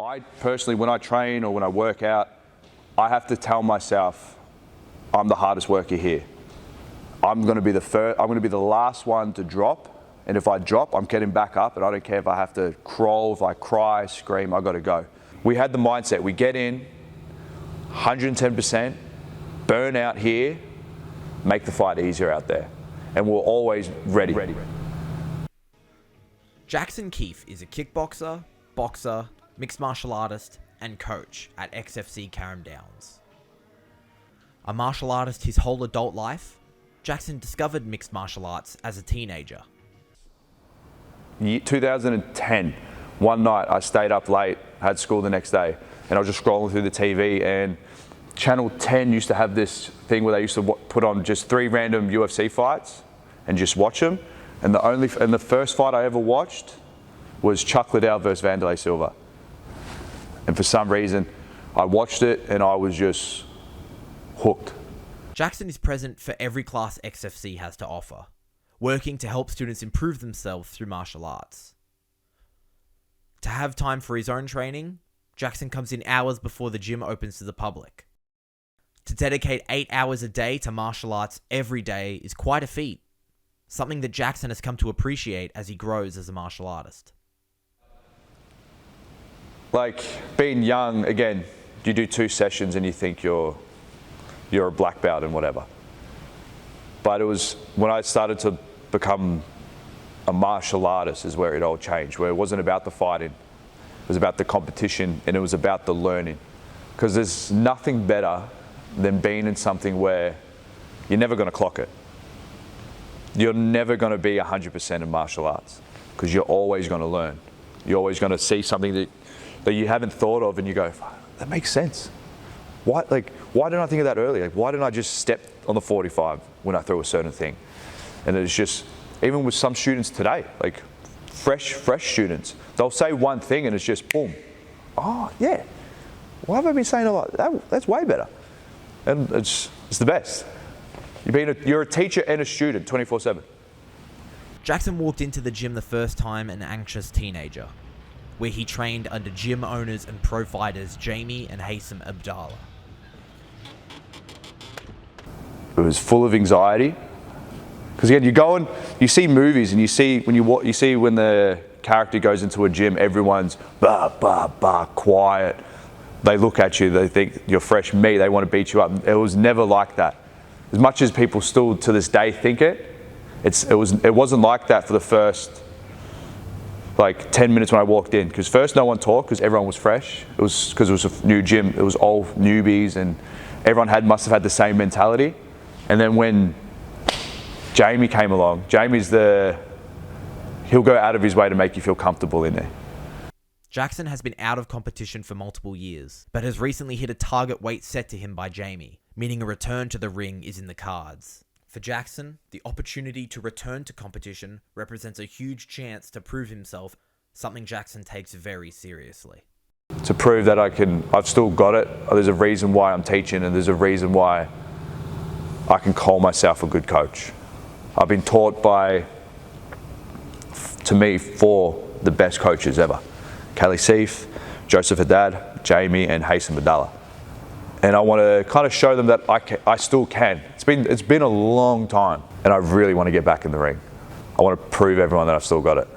I personally, when I train or when I work out, I have to tell myself, I'm the hardest worker here. I'm going to be the first, I'm going to be the last one to drop. And if I drop, I'm getting back up, and I don't care if I have to crawl, if I cry, scream, I got to go. We had the mindset, we get in, 110%, burn out here, make the fight easier out there. And we're always ready. Jackson Keefe is a kickboxer, boxer, mixed martial artist, and coach at XFC Carrum Downs. A martial artist his whole adult life, Jackson discovered mixed martial arts as a teenager. 2010, one night I stayed up late, had school the next day, and I was just scrolling through the TV, and Channel 10 used to have this thing where they used to put on just 3 random UFC fights and just watch them. And the first fight I ever watched was Chuck Liddell versus Wanderlei Silva. And for some reason, I watched it and I was just hooked. Jackson is present for every class XFC has to offer, working to help students improve themselves through martial arts. To have time for his own training, Jackson comes in hours before the gym opens to the public. To dedicate 8 hours a day to martial arts every day is quite a feat, something that Jackson has come to appreciate as he grows as a martial artist. Like being young, again, you do 2 sessions and you think you're a black belt and whatever. But it was when I started to become a martial artist is where it all changed, where it wasn't about the fighting, it was about the competition, and it was about the learning. Because there's nothing better than being in something where you're never going to clock it. You're never going to be 100% in martial arts, because you're always going to learn. You're always going to see something that you haven't thought of, and you go, that makes sense. Why didn't I think of that earlier? Why didn't I just step on the 45 when I throw a certain thing? And it's just, even with some students today, like fresh students, they'll say one thing and it's just boom. Oh yeah, why have I been saying a lot? That's way better. And it's the best. You're a teacher and a student 24/7. Jackson walked into the gym the first time an anxious teenager, where he trained under gym owners and pro fighters Jamie and Haysam Abdallah. It was full of anxiety. Because again, you go and you see movies, and you see when the character goes into a gym, everyone's quiet. They look at you, they think you're fresh meat, they want to beat you up. It was never like that. As much as people still to this day think it wasn't like that for the first 10 minutes when I walked in. Because first no one talked because everyone was fresh. It was because it was a new gym. It was all newbies, and everyone must have had the same mentality. And then when Jamie came along, he'll go out of his way to make you feel comfortable in there. Jackson has been out of competition for multiple years, but has recently hit a target weight set to him by Jamie, meaning a return to the ring is in the cards. For Jackson, the opportunity to return to competition represents a huge chance to prove himself, something Jackson takes very seriously. To prove that I've still got it, there's a reason why I'm teaching, and there's a reason why I can call myself a good coach. I've been taught by, to me, 4 the best coaches ever. Keefe, Joseph Haddad, Jamie, and Haysam Abdallah. And I want to kind of show them that I still can. It's been a long time, and I really want to get back in the ring. I want to prove everyone that I've still got it.